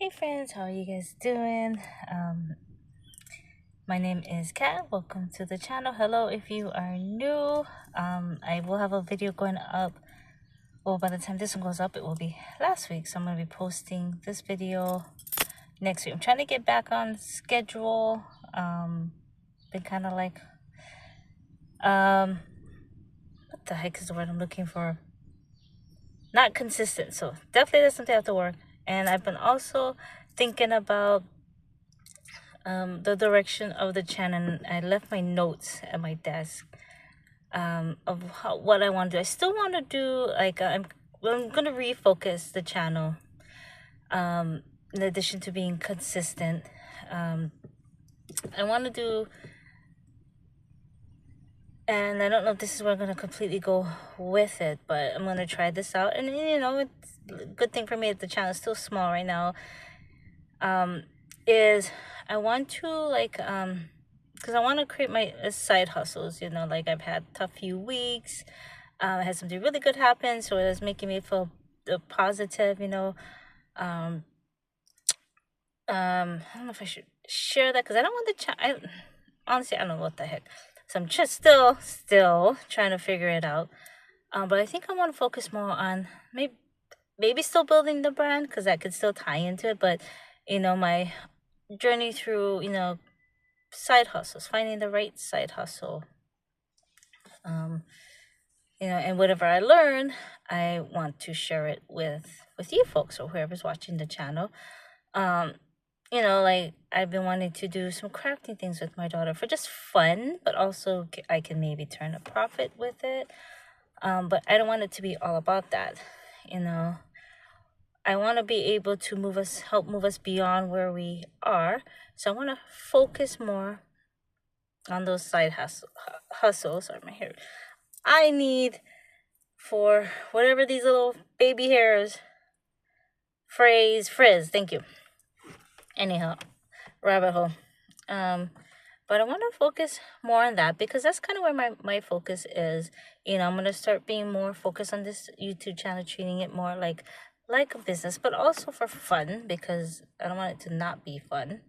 Hey friends, how are you guys doing? My name is Kat. Welcome to the channel. Hello if you are new. I will have a video going up. Well, by the time this one goes up, it will be last week. So I'm going to be posting this video next week. I'm trying to get back on schedule. Been kind of like, what the heck is the word I'm looking for? Not consistent. So definitely there's something I have to work. And I've been also thinking about the direction of the channel, and I left my notes at my desk of what I want to do. I still want to do like I'm gonna refocus the channel in addition to being consistent. I want to do, and I don't know if this is where I'm gonna completely go with it, but I'm gonna try this out. And it's a good thing for me that the channel is still small right now. Is I want to because I want to create my side hustles. Like I've had a tough few weeks. I had something really good happen, so it's making me feel positive. I don't know if I should share that because I don't want the honestly, I don't know what the heck. So I'm just still trying to figure it out. But I think I want to focus more on maybe still building the brand because that could still tie into it. But my journey through side hustles, finding the right side hustle. And whatever I learn, I want to share it with you folks or whoever's watching the channel. Like I've been wanting to do some crafting things with my daughter for just fun, but also I can maybe turn a profit with it. But I don't want it to be all about that. I want to be able to help move us beyond where we are. So I want to focus more on those side hustles. Sorry, my hair. I need for whatever these little baby hairs frizz. Thank you. Anyhow, rabbit hole. But I want to focus more on that because that's kind of where my focus is. I'm going to start being more focused on this YouTube channel, treating it more like a business, but also for fun because I don't want it to not be fun.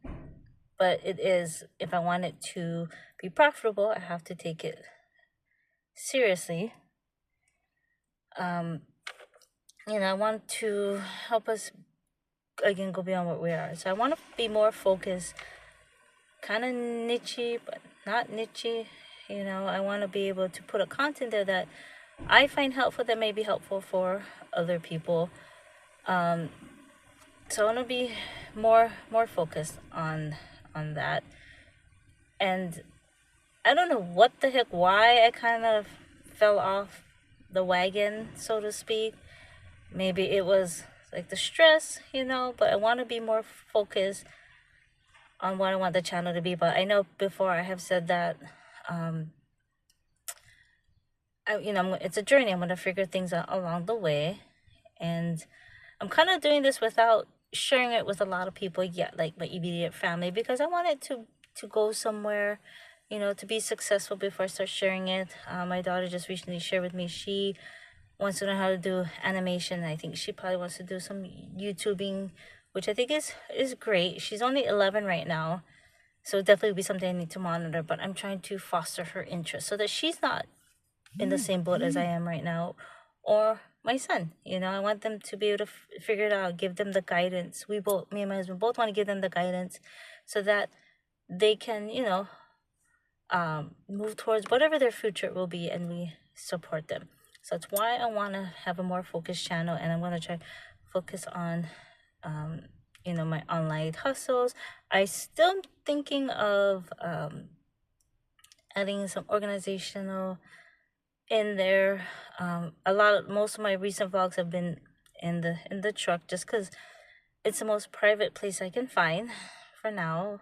But it is, if I want it to be profitable, I have to take it seriously. I want to help us again go beyond what we are. So I want to be more focused, kind of niche, but not niche. I want to be able to put a content there that I find helpful that may be helpful for other people. So I want to be more focused on that. And I don't know what the heck, why I kind of fell off the wagon, so to speak. Maybe it was like the stress, but I want to be more focused on what I want the channel to be. But I know before I have said that, it's a journey. I'm going to figure things out along the way. And I'm kind of doing this without sharing it with a lot of people yet, like my immediate family, because I want it to go somewhere, to be successful before I start sharing it. My daughter just recently shared with me she wants to know how to do animation. I think she probably wants to do some YouTubing, which I think is great. She's only 11 right now, so definitely would be something I need to monitor. But I'm trying to foster her interest so that she's not in the same boat as I am right now, or my son. I want them to be able to figure it out, give them the guidance. Me and my husband both want to give them the guidance so that they can, move towards whatever their future will be, and we support them. So that's why I want to have a more focused channel, and I'm going to try focus on, my online hustles. I still thinking of adding some organizational in there. Most of my recent vlogs have been in the truck, just because it's the most private place I can find for now.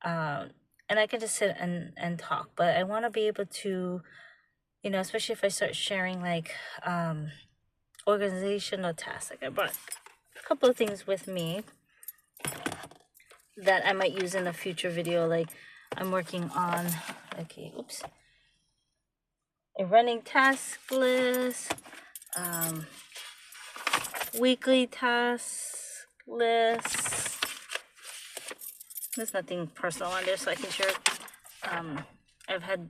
And I can just sit and talk, but I want to be able to, especially if I start sharing like organizational tasks. Like I brought a couple of things with me that I might use in a future video. Like I'm working on a running task list, weekly tasks, checklist. There's nothing personal on there, so I can share it. I've had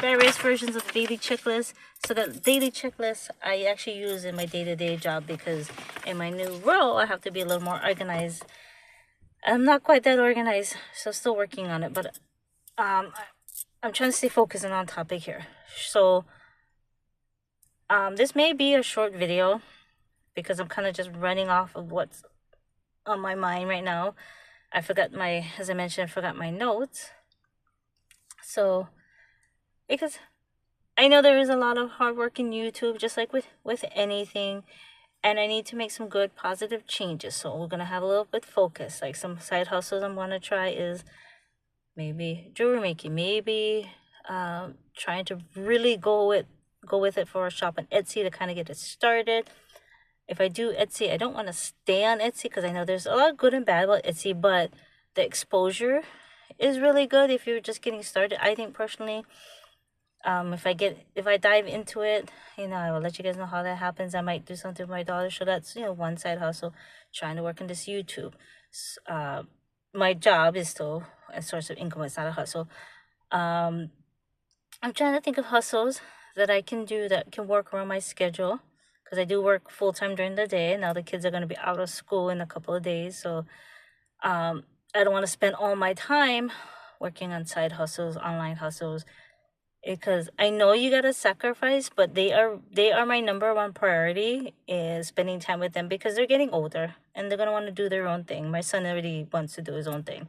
various versions of the daily checklist. So the daily checklist I actually use in my day-to-day job, because in my new role I have to be a little more organized. I'm not quite that organized, so still working on it, but I'm trying to stay focused and on topic here. So this may be a short video because I'm kind of just running off of what's on my mind right now. As I mentioned, I forgot my notes. So, because I know there is a lot of hard work in YouTube, just like with anything, and I need to make some good positive changes. So we're gonna have a little bit focus. Like some side hustles I'm gonna try is maybe jewelry making, maybe trying to really go with it for a shop on Etsy to kind of get it started. If I do Etsy, I don't want to stay on Etsy because I know there's a lot of good and bad about Etsy, but the exposure is really good if you're just getting started. I think personally, if I dive into it, I will let you guys know how that happens. I might do something with my daughter. So that's, one side hustle, trying to work on this YouTube. My job is still a source of income. It's not a hustle. I'm trying to think of hustles that I can do that can work around my schedule, because I do work full-time during the day. Now the kids are going to be out of school in a couple of days. So I don't want to spend all my time working on side hustles, online hustles, because I know you gotta sacrifice, but they are my number one priority, is spending time with them, because they're getting older and they're gonna want to do their own thing. My son already wants to do his own thing,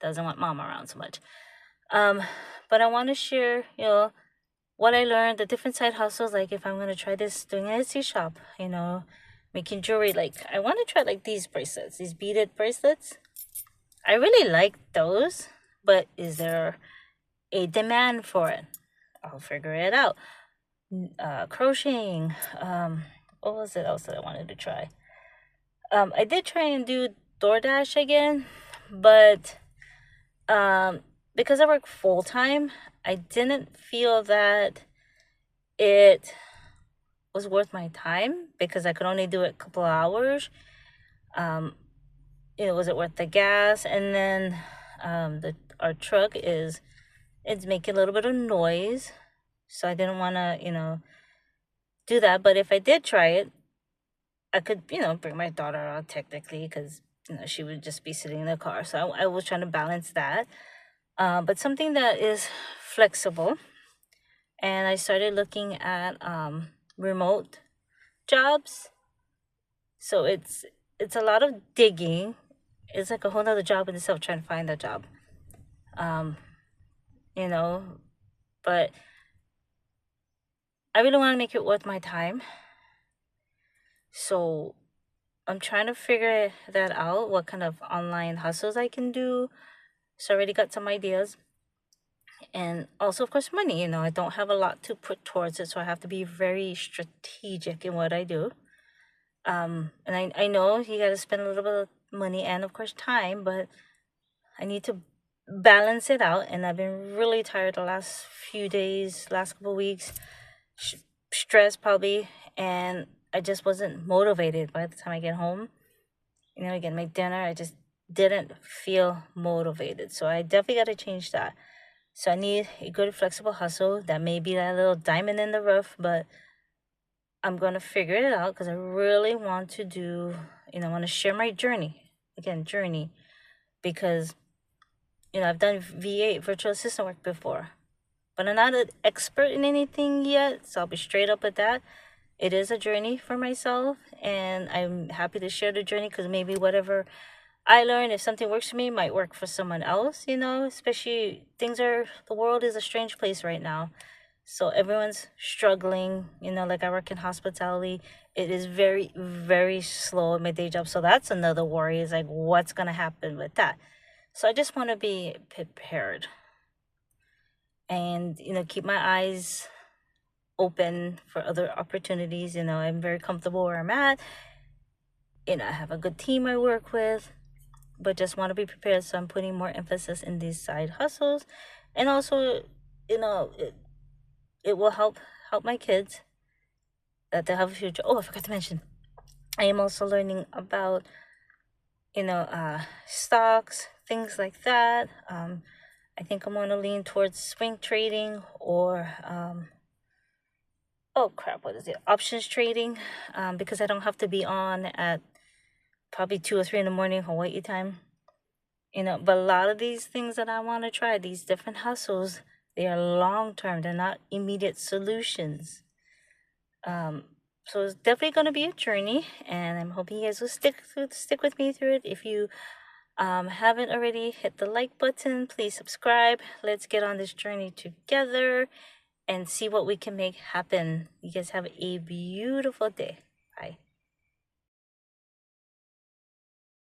doesn't want mom around so much. But I want to share, what I learned, the different side hustles. Like if I'm gonna try this, doing an Etsy shop, making jewelry. Like I want to try like these bracelets, these beaded bracelets. I really like those, but is there a demand for it? I'll figure it out. Crocheting. What was it else that I wanted to try? I did try and do DoorDash again, but because I work full time, I didn't feel that it was worth my time, because I could only do it a couple of hours. Was it worth the gas? And then our truck it's making a little bit of noise, so I didn't want to do that. But if I did try it, I could bring my daughter out technically, because she would just be sitting in the car. So I was trying to balance that, but something that is flexible. And I started looking at remote jobs. So it's a lot of digging. It's like a whole nother job in itself, trying to find a job. But I really want to make it worth my time. So I'm trying to figure that out, what kind of online hustles I can do. So I already got some ideas. And also, of course, money. I don't have a lot to put towards it, so I have to be very strategic in what I do. And I know you got to spend a little bit of money and, of course, time, but I need to balance it out. And I've been really tired the last few days, last couple of weeks, stressed probably, and I just wasn't motivated by the time I get home. Again, my dinner, I just didn't feel motivated. So I definitely got to change that. So I need a good flexible hustle that may be that little diamond in the rough, but I'm going to figure it out, because I really want to do, I want to share my journey. Again, journey. Because, I've done VA, virtual assistant work before, but I'm not an expert in anything yet. So I'll be straight up with that. It is a journey for myself, and I'm happy to share the journey, because maybe whatever I learned, if something works for me, might work for someone else, especially the world is a strange place right now. So everyone's struggling, like I work in hospitality. It is very, very slow in my day job. So that's another worry, is like, what's going to happen with that? So I just want to be prepared and, keep my eyes open for other opportunities. I'm very comfortable where I'm at. I have a good team I work with, but just want to be prepared. So I'm putting more emphasis in these side hustles. And also, it will help my kids, that they have a future. Oh, I forgot to mention, I am also learning about stocks, things like that. I think I'm going to lean towards swing trading or, oh crap, what is it? Options trading, because I don't have to be on at probably 2 or 3 in the morning Hawaii time. But a lot of these things that I want to try, these different hustles, they are long term. They're not immediate solutions. So it's definitely going to be a journey, and I'm hoping you guys will stick with me through it. If you haven't already, hit the like button. Please subscribe. Let's get on this journey together and see what we can make happen. You guys have a beautiful day.